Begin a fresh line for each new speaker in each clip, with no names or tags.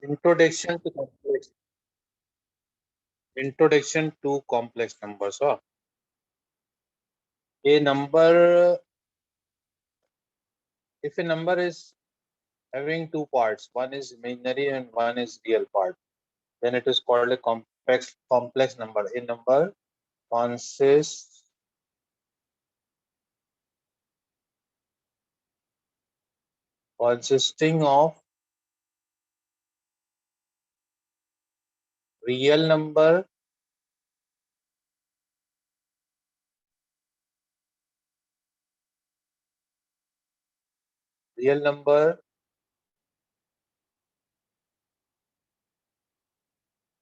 Introduction to complex numbers. A number, if a number is having two parts, one is imaginary and one is real part, then it is called a complex number. A number consists consisting of real number real number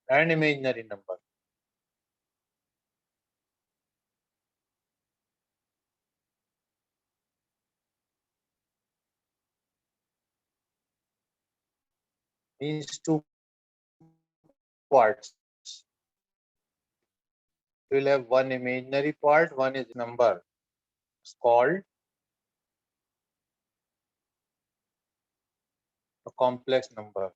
and imaginary number. These two parts will have one imaginary part, one is number. It's called a complex number.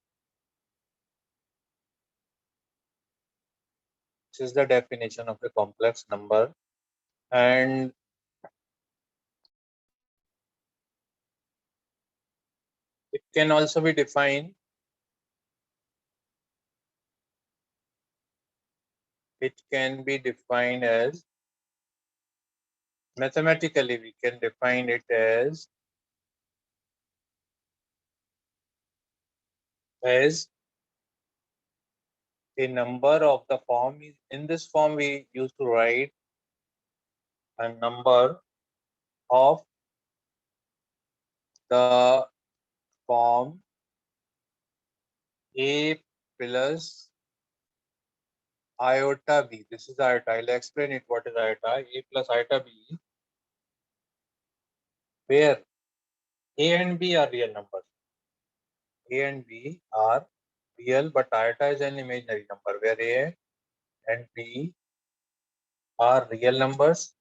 This is the definition of a complex number. And it can also be defined. It can be defined as, mathematically we can define it as a number of the form. In this form we used to write a number of the form a plus iota b. This is iota. I'll explain it what is iota. A plus iota b, where a and b are real numbers. A and b are real, but iota is an imaginary number, where a and b are real numbers.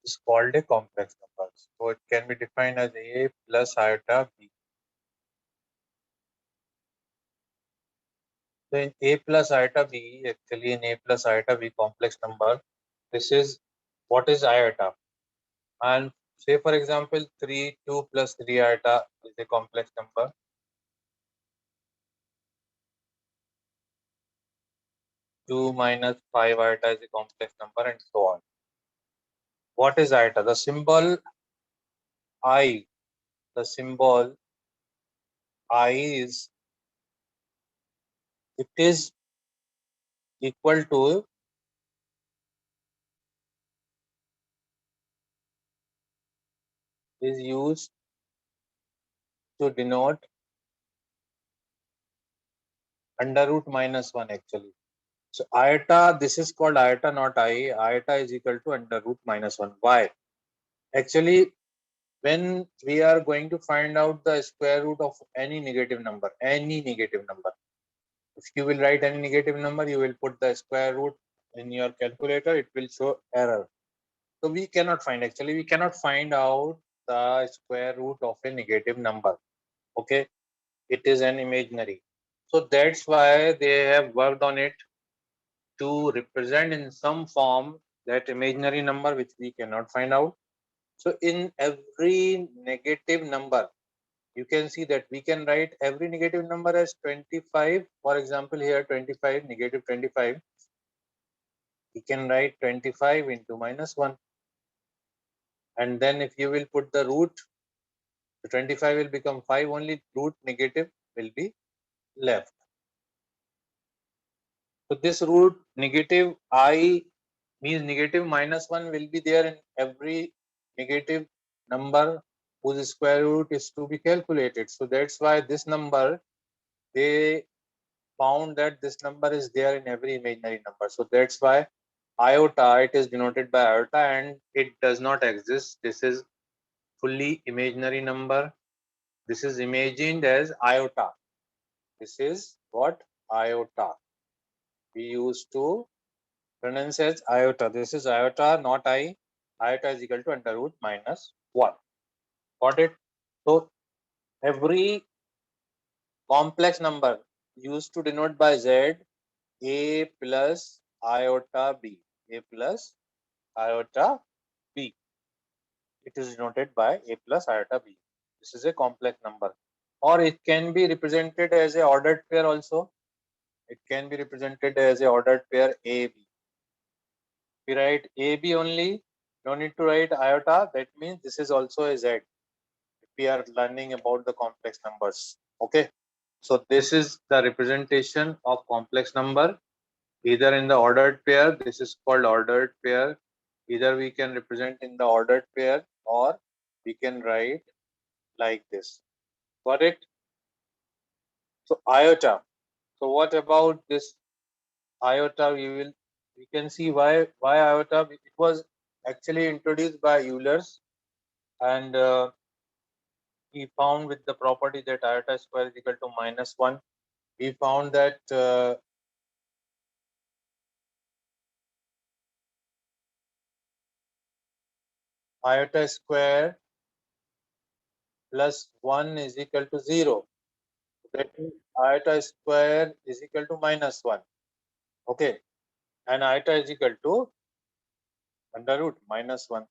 Is called a complex number. So it can be defined as a plus iota b. So in a plus iota b, actually in a plus iota b complex number, this is what is iota. And say for example 2 plus 3 iota is a complex number. 2 minus 5 iota is a complex number, and so on. What is iota? The symbol I, the symbol I is, it is equal to is used to denote under root minus 1 actually. So iota, this is called iota, not I. Iota is equal to under root minus 1. Why? Actually, when we are going to find out the square root of any negative number, if you will write any negative number, you will put the square root in your calculator, it will show error. So we cannot find, actually we cannot find out the square root of a negative number. Okay, it is an imaginary. So that's why they have worked on it to represent in some form that imaginary number which we cannot find out. So in every negative number, you can see that we can write every negative number as 25. For example, here 25, negative 25. We can write 25 into minus 1. And then if you will put the root, the 25 will become 5, only root negative will be left. So this root negative I means negative minus 1 will be there in every negative number whose square root is to be calculated. So that's why this number, they found that this number is there in every imaginary number. So that's why iota, it is denoted by iota, and it does not exist. This is fully imaginary number. This is imagined as iota. This is what? Iota. We used to pronounced as iota. This is iota, not I. Iota is equal to under root minus 1. Got it? So every complex number used to denote by Z, A plus iota B. A plus iota B. It is denoted by A plus iota B. This is a complex number. Or it can be represented as a ordered pair also. It can be represented as a ordered pair AB. We write AB only, no need to write iota. That means this is also a Z. We are learning about the complex numbers. Okay. So this is the representation of complex number, either in the ordered pair. This is called ordered pair. Either we can represent in the ordered pair, or we can write like this. Got it? So iota. So what about this iota? We can see why iota. It was actually introduced by Euler's, and he found with the property that iota square is equal to -1. We found that iota square plus 1 is equal to 0. That means iota square is equal to -1. Okay. And iota is equal to under root -1.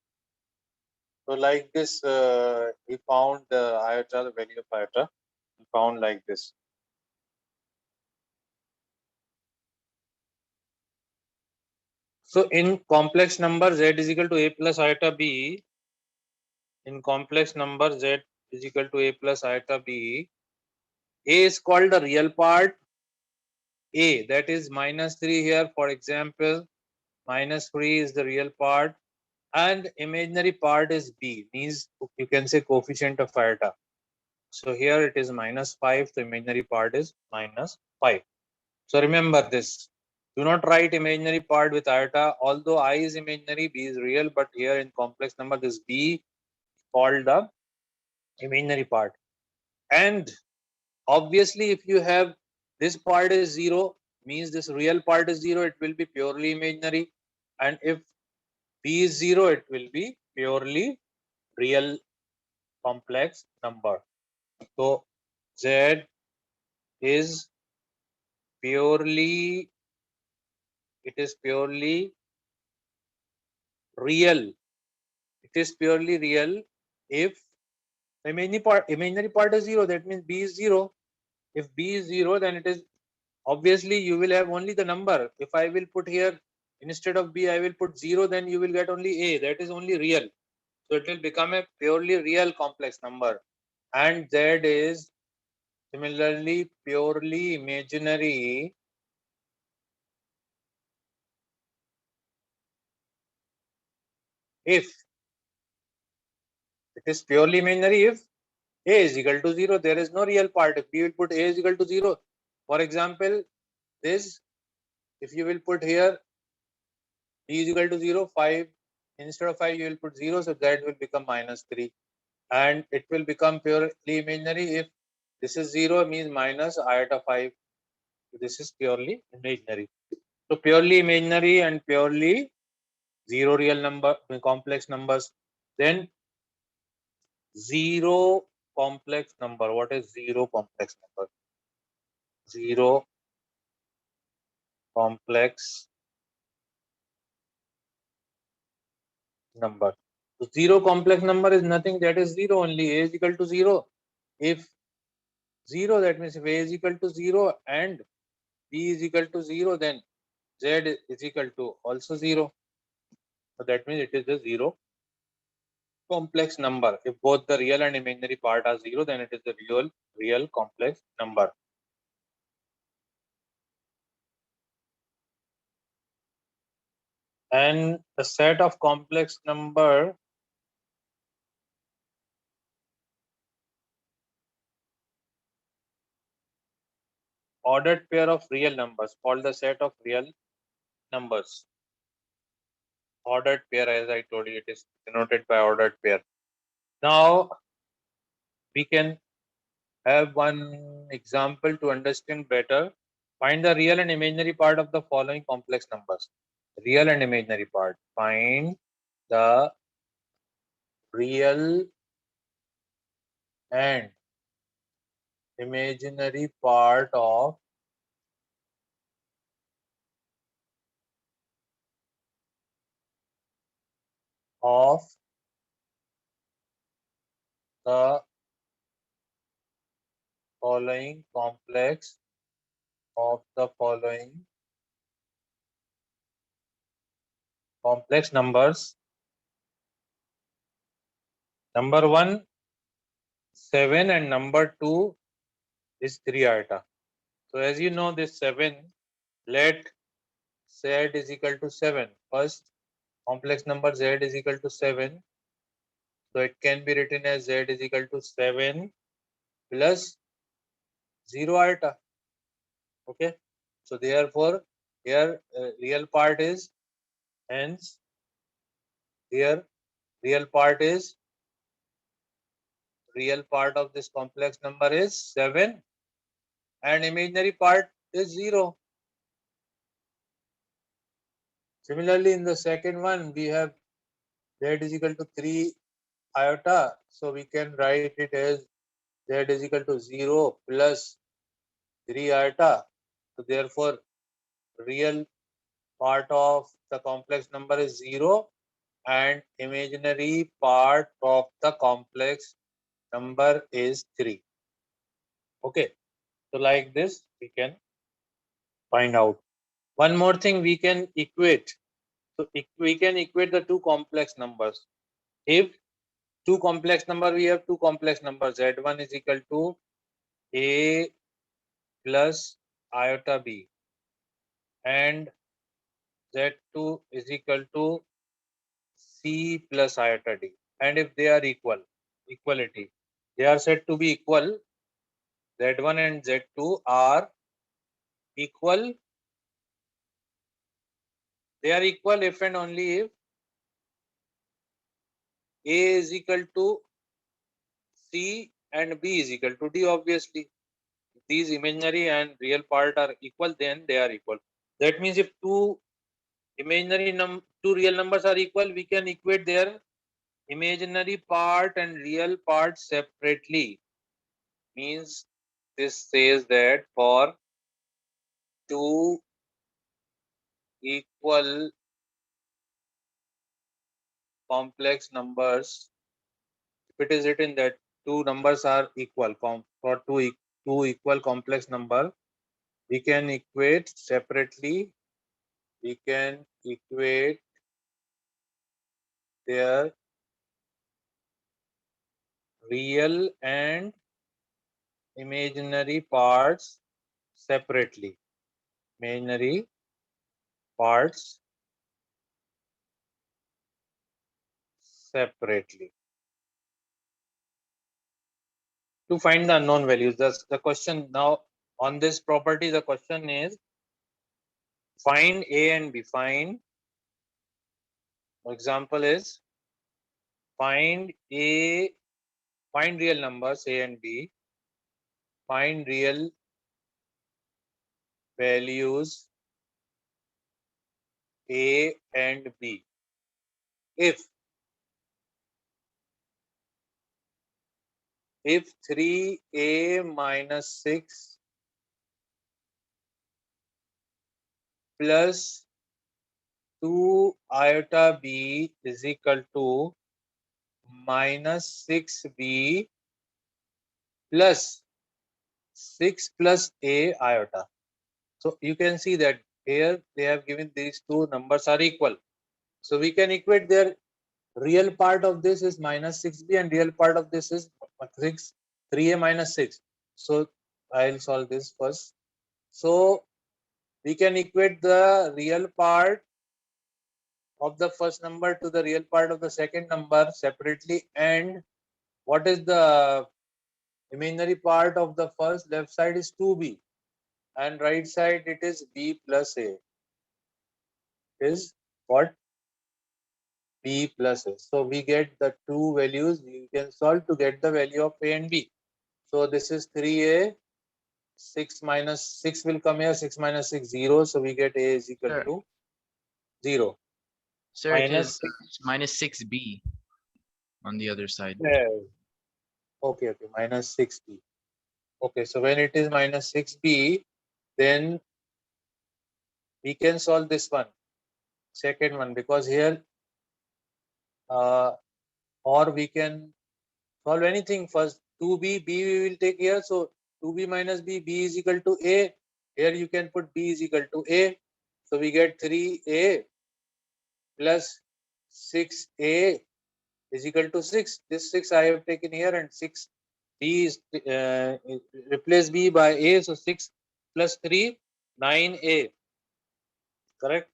So like this, we found the iota, the value of iota, we found like this. So in complex number Z is equal to A plus iota B, in complex number Z is equal to A plus iota B, A is called the real part, A, that is -3 here, for example, -3 is the real part, and imaginary part is B, means you can say coefficient of iota. So here it is -5, the imaginary part is -5. So remember this. Do not write imaginary part with iota. Although I is imaginary, B is real, but here in complex number, this B called the imaginary part. And obviously, if you have this part is 0, means this real part is 0, it will be purely imaginary. And if B is 0, it will be purely real complex number. So Z is purely, it is purely real. It is purely real if imaginary part is 0, that means B is 0. If B is 0, then it is obviously you will have only the number. If I will put here instead of B, I will put 0, then you will get only A. That is only real. So it will become a purely real complex number. And Z is similarly purely imaginary if it is purely imaginary if A is equal to 0. There is no real part. If we will put A is equal to 0, for example, this, if you will put here D is equal to 0, 5, instead of 5 you will put 0, so that will become -3, and it will become purely imaginary if this is 0, means minus iota 5. So this is purely imaginary. So purely imaginary and purely 0 real number, complex numbers. Then 0 complex number. What is 0 complex number? 0 complex number. So 0 complex number is nothing, that is 0 only. A is equal to 0. If 0, that means if A is equal to 0 and B is equal to 0, then Z is equal to also 0. So that means it is a 0 complex number. If both the real and imaginary part are 0, then it is the real complex number. And the set of complex number ordered pair of real numbers called the set of real numbers. Ordered pair, as I told you, it is denoted by ordered pair. Now we can have one example to understand better. Find the real and imaginary part of the following complex numbers. real and imaginary part. Find the real and imaginary part of the following complex numbers. Number 1, 7, and number 2 is 3 iota. So as you know, this 7, let z is equal to 7. First complex number z is equal to 7. So it can be written as z is equal to 7 plus 0 iota. Okay. So therefore here real part is, hence here real part of this complex number is 7 and imaginary part is 0. Similarly, in the second one, we have z is equal to 3 iota. So we can write it as z is equal to 0 plus 3 iota. So therefore, real part of the complex number is 0 and imaginary part of the complex number is 3. Okay. So like this, we can find out. One more thing, we can equate. So we can equate the two complex numbers. If two complex number, we have two complex numbers. Z1 is equal to A plus iota B and Z2 is equal to C plus iota D. And if they are equality, they are said to be equal. Z1 and Z2 are equal. They are equal if and only if A is equal to C and B is equal to D. Obviously, if these imaginary and real part are equal, then they are equal. That means if two real numbers are equal, we can equate their imaginary part and real part separately. Means this says that for two equal complex numbers, if it is written that two numbers are equal, for two equal complex number, we can equate separately. We can equate their real and imaginary parts separately. Imaginary parts separately. To find the unknown values, the question now on this property, the question is find A and B. Example is find real numbers A and B. Find real values A and B. If 3A minus 6 plus 2 iota B is equal to minus 6B plus 6 plus A iota. So you can see that here they have given these two numbers are equal. So we can equate their real part of this is minus 6B and real part of this is 3A minus 6. So I'll solve this first. So we can equate the real part of the first number to the real part of the second number separately. And what is the imaginary part of the first? Left side is 2B and right side it is B plus A. Is what? B plus A. So we get the two values. You can solve to get the value of A and B. So this is 3A. 6 minus 6 will come here. 6 minus 6, 0. So we get A is equal to 0.
Sir, it
Minus
is
6.
minus 6b on the other side.
Okay, minus 6b. Okay, so when it is minus 6b, then we can solve this one, second one, because here, or we can solve anything. First 2b, b we will take here. So 2b minus b is equal to a. Here you can put b is equal to a. So we get 3a plus 6a is equal to 6. This 6 I have taken here, and 6 b is replace b by a. So 6 plus 3, 9a. Correct?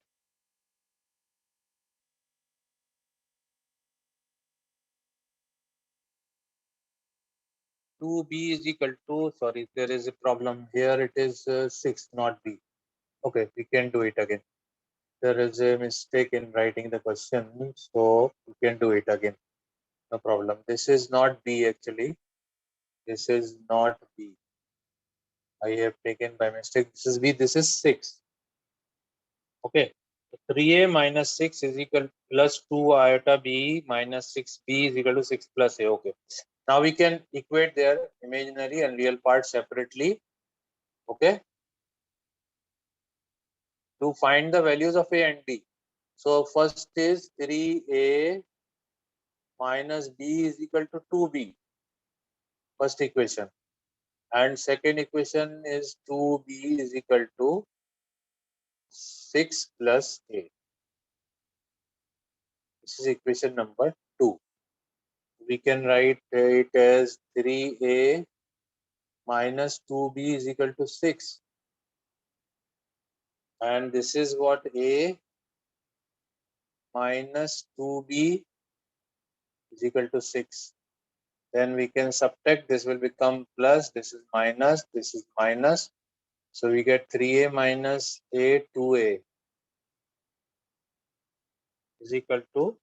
2b is equal to, sorry, there is a problem here. It is 6, not b. Okay, we can do it again. There is a mistake in writing the question, so we can do it again. No problem. This is not b actually. This is not b. I have taken by mistake. This is b. This is 6. Okay. 3a minus 6 is equal plus 2 iota b minus 6b is equal to 6 plus a. Okay. Now we can equate their imaginary and real parts separately. Okay. To find the values of a and b. So first is 3a minus b is equal to 2b. First equation. And second equation is 2b is equal to 6 plus a. This is equation number 2. We can write it as 3a minus 2b is equal to 6. And this is what a minus 2b is equal to 6. Then we can subtract. This will become plus. This is minus. This is minus. So we get 3a minus a 2a is equal to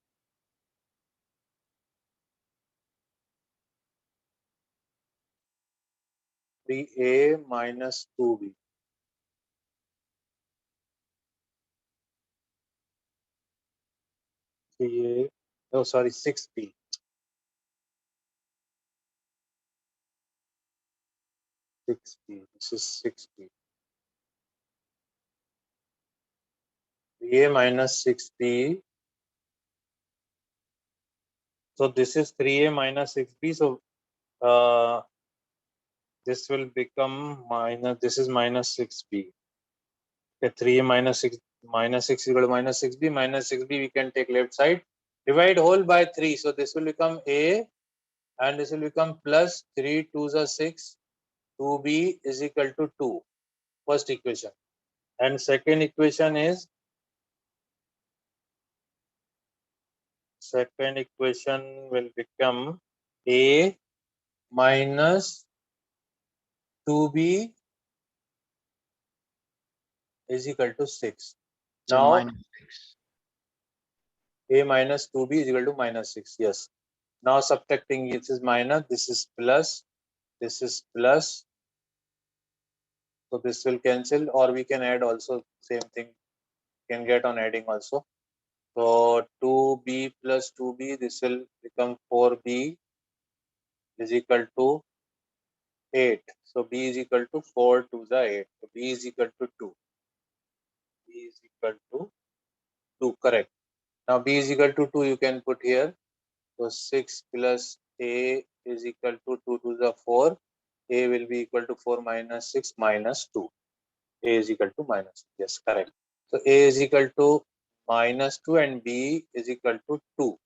3a minus 2b. 3a, oh sorry, 6b. 6b. This is 6b. 3a minus 6b. So this is 3a minus 6b. So this will become minus. This is minus 6b. Okay, 3a minus 6 is equal to minus 6b. Minus 6b we can take left side. Divide whole by 3. So this will become a, and this will become plus 3 2s are 6. 2b is equal to 2. First equation. And second equation is, second equation will become a minus 2b is equal to 6.
So
Now
minus 6.
a minus 2b is equal to minus 6. Yes. Now subtracting, this is minus, this is plus, this is plus. So this will cancel, or we can add also, same thing. Can get on adding also. So 2b plus 2b, this will become 4b is equal to 8. So b is equal to 4 to the 8. So b is equal to 2. B is equal to 2. Correct. Now b is equal to 2 you can put here. So 6 plus a is equal to 2 to the 4. A will be equal to 4 minus 6 minus 2. A is equal to minus. Yes, correct. So a is equal to minus 2 and b is equal to 2.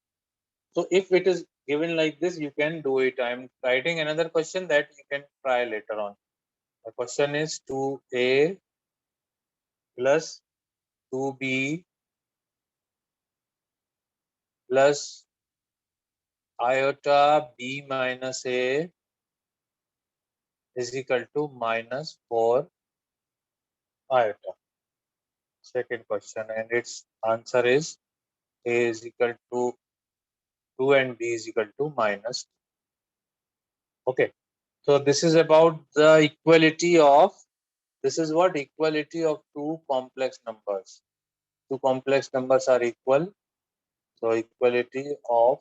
So if it is given like this, you can do it. I am writing another question that you can try later on. The question is 2a plus 2b plus iota b minus a is equal to minus 4 iota. Second question, and its answer is a is equal to 2 and b is equal to minus 2. Okay. So this is about the equality of, this is what equality of two complex numbers. two complex numbers are equal. So equality of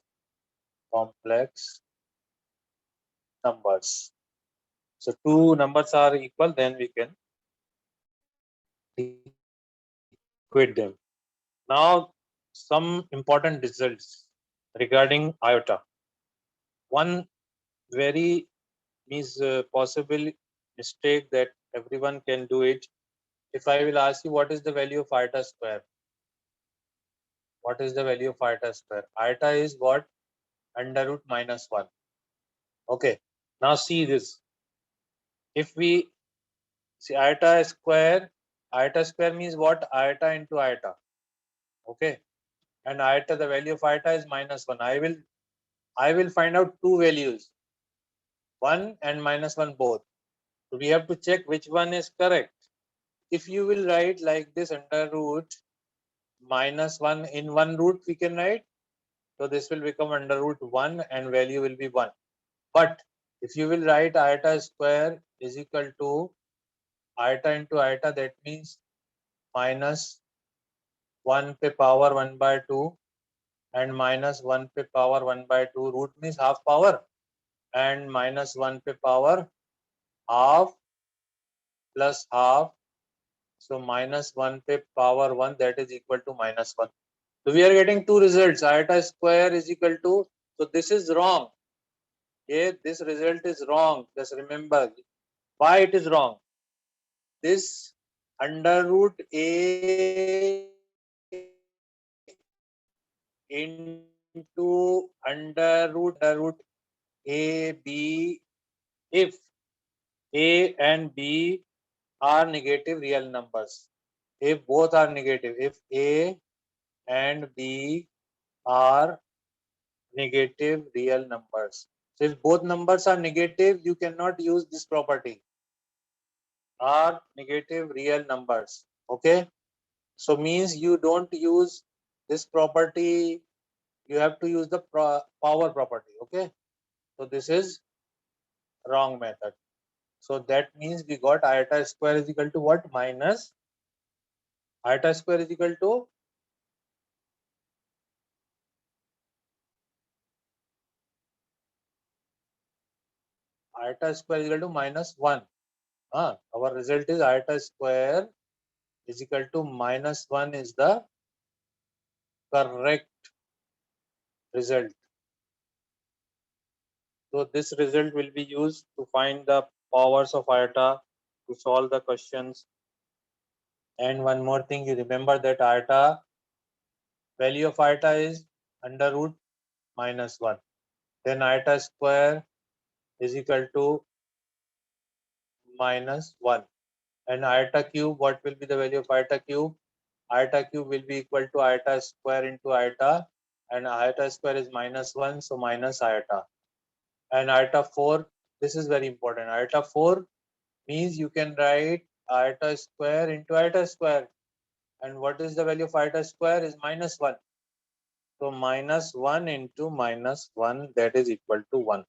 complex numbers. So two numbers are equal, then we can equate them. Now, some important results regarding iota. One very possible mistake that everyone can do it. If I will ask you what is the value of iota square, what is the value of iota square? Iota is what? Under root minus 1. Okay. Now see this. If we see iota square means what? Iota into iota. Okay. And iota, the value of iota is minus 1. I will find out two values, 1 and minus 1 both. So we have to check which one is correct. If you will write like this, under root minus 1 in one root we can write. So this will become under root 1 and value will be 1. But if you will write iota square is equal to iota into iota, that means minus 1 pe power 1 by 2 and minus 1 pe power 1 by 2. Root means half power, and minus 1 pe power half plus half. So minus 1 pe power 1, that is equal to minus 1. So we are getting two results. Iota square is equal to, so this is wrong. Okay, this result is wrong. Just remember why it is wrong. This under root a into under root a b, if a and b are negative real numbers. If both are negative, if a and b are negative real numbers. So if both numbers are negative, you cannot use this property. Are negative real numbers. Okay. So means you don't use this property. You have to use the power property. Okay. So this is wrong method. So that means we got iota square is equal to what? Minus iota square is equal to iota square is equal to minus 1. Our result is iota square is equal to minus 1 is the correct result. So this result will be used to find the powers of iota to solve the questions. And one more thing, you remember that iota, value of iota is under root minus 1. Then iota square is equal to minus 1. And iota cube, what will be the value of iota cube? Iota cube will be equal to iota square into iota, and iota square is minus 1, so minus iota. And iota 4, this is very important. Iota 4 means you can write iota square into iota square. And what is the value of iota square? Is minus 1. So minus 1 into minus 1, that is equal to 1.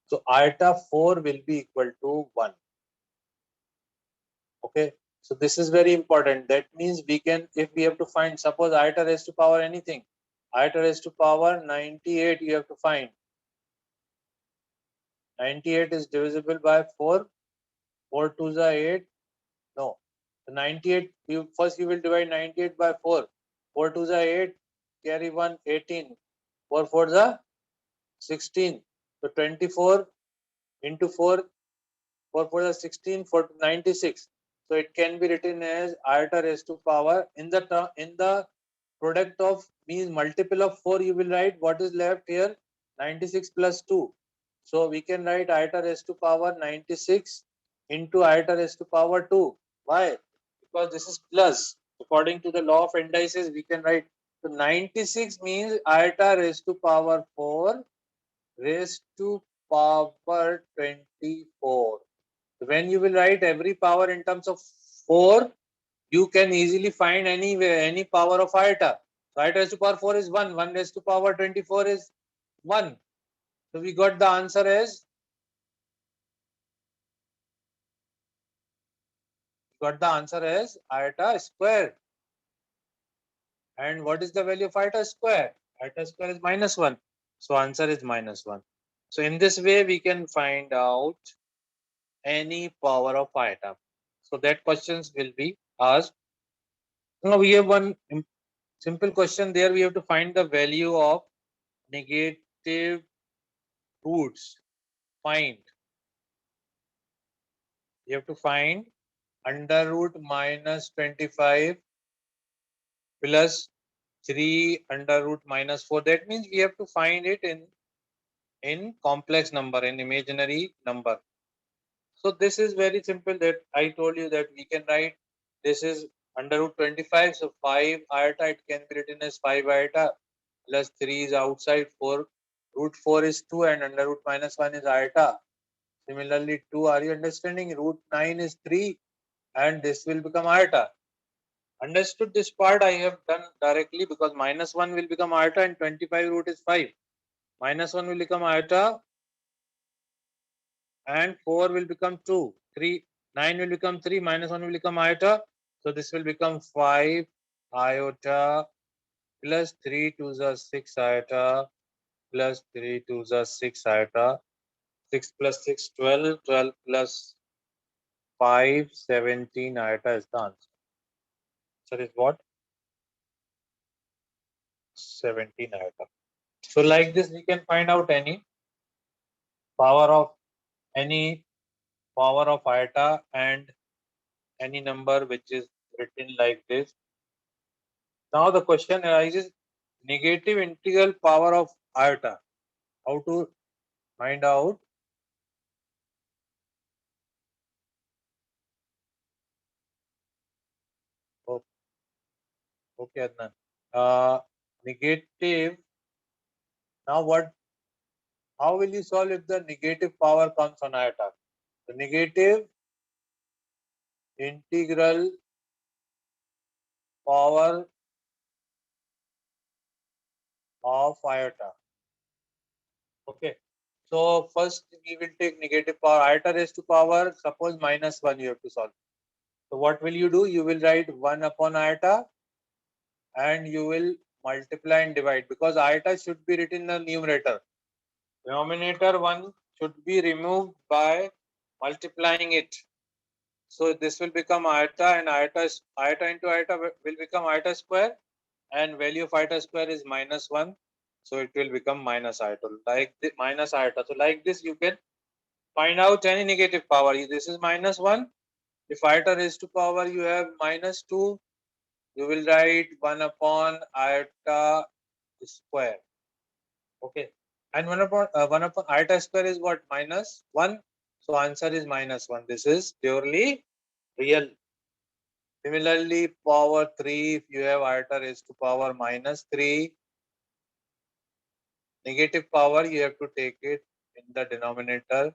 So iota 4 will be equal to 1. Okay. So this is very important. That means we can, if we have to find, suppose iota raised to power anything, iota raised to power 98 you have to find. 98 is divisible by 4. 4 2s are 8. No. So 98, first you will divide 98 by 4. 4 2s are 8. Carry 1, 18. 4 4s are 16. So 24 into 4. 4 4s are 16. 4 96. So it can be written as iota raised to power in the product of means multiple of 4 you will write what is left here 96 plus 2. So we can write iota raised to power 96 into iota raised to power 2. Why? Because this is plus. According to the law of indices we can write, so 96 means iota raised to power 4 raised to power 24. So when you will write every power in terms of 4, you can easily find any power of iota. So iota raised to power 4 is 1. 1 raised to power 24 is 1. So we got the answer as iota square. And what is the value of iota square? Iota square is -1. So answer is -1. So in this way, we can find out any power of iota. So that questions will be asked. Now we have one simple question there. We have to find the value of negative roots. Find. You have to find under root -25 plus 3 under root -4. That means we have to find it in complex number, in imaginary number. So this is very simple, that I told you that we can write this is under root 25. So 5 iota, it can be written as 5 iota plus 3 is outside, 4. Root 4 is 2 and under root -1 is iota. Similarly, 2, are you understanding? Root 9 is 3 and this will become iota. Understood this part? I have done directly because -1 will become iota and 25 root is 5. -1 will become iota and 4 will become 2. 3, 9 will become 3, -1 will become iota. So this will become 5 iota plus 3 to the 6 iota plus 3 to the 6 iota. 6 plus 6, 12. 12 plus 5, 17 iota is the answer. So is what? 17 iota. So like this, we can find out any power of iota and any number which is written like this. Now the question arises, negative integral power of iota. How to find out? Oh, okay, Adnan. Negative. Now what? How will you solve if the negative power comes on iota? The negative integral power of iota. Okay. So first we will take negative power, iota raised to power, suppose -1 you have to solve. So what will you do? You will write 1 upon iota and you will multiply and divide, because iota should be written in the numerator. Denominator 1 should be removed by multiplying it. So this will become iota and iota into iota will become iota square, and value of iota square is -1. So it will become minus iota, like the minus iota. So like this you can find out any negative power. This is -1. If iota raised to power you have -2, you will write 1 upon iota square. Okay. And 1 upon iota square is what? -1. So answer is -1. This is purely real. Similarly, power 3, if you have iota raised to power -3, negative power, you have to take it in the denominator,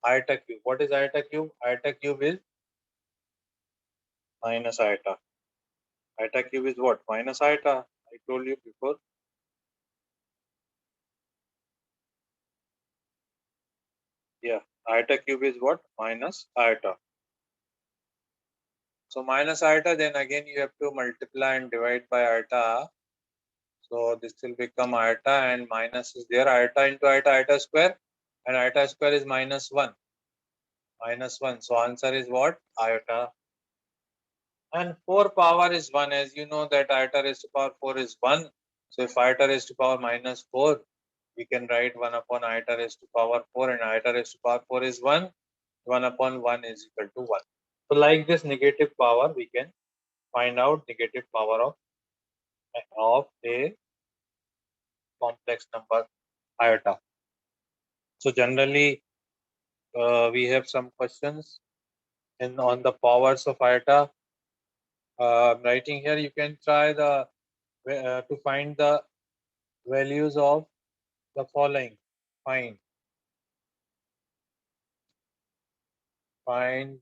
iota cube. What is iota cube? Iota cube is minus iota. Iota cube is what? Minus iota. I told you before. Yeah, iota cube is what? Minus iota. So minus iota, then again you have to multiply and divide by iota. So this will become iota and minus is there. Iota into iota, iota square, and iota square is -1. -1. So answer is what? Iota. And 4 power is 1. As you know that iota raised to power 4 is 1. So if iota raised to power -4, we can write 1 upon iota raised to power 4, and iota raised to power 4 is 1. 1 upon 1 is equal to 1. So like this negative power, we can find out negative power of a complex number iota. So generally, we have some questions on the powers of iota. I'm writing here. You can try to find the values of the following. Find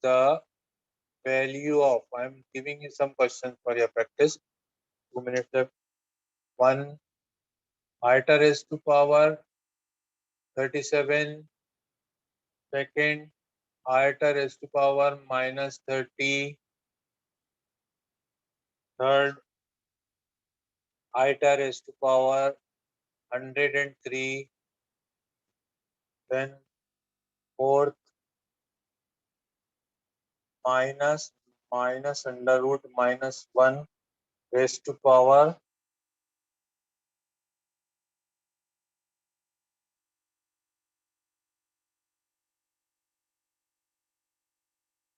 the value of. I'm giving you some questions for your practice. 2 minutes left. 1 iota raised to power 37. Second, iota raised to power -30. Third, iota raised to power 103, then fourth minus under root minus 1 raised to power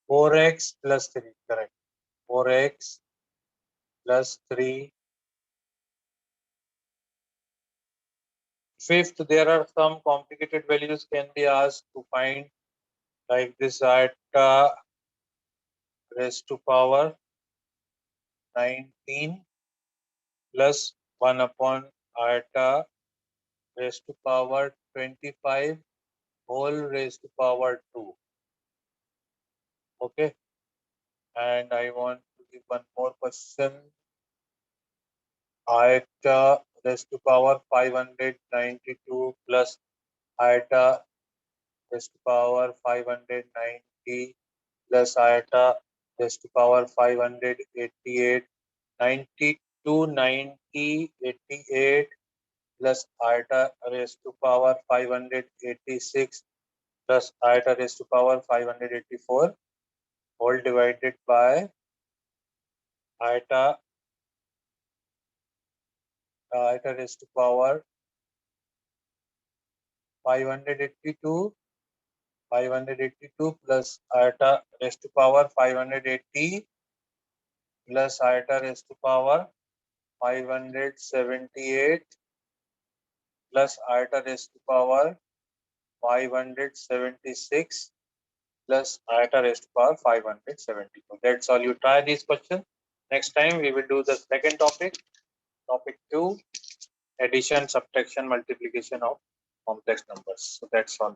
4x plus 3, correct, 4x plus 3. Fifth, there are some complicated values can be asked to find, like this iota raised to power 19 plus 1 upon iota raised to power 25 whole raised to power 2. Okay, and I want to give one more question. Iota raised to power 592 plus iota raised to power 590 plus iota raised to power 588, 92, 90, 88 plus iota raised to power 586 plus iota raised to power 584 whole divided by iota raised to power 582 plus iota raised to power 580 plus iota raised to power 578 plus iota raised to power 576 plus iota raised to power 572. That's all. You try these questions. Next time we will do the second topic, topic 2, addition, subtraction, multiplication of complex numbers. So that's all.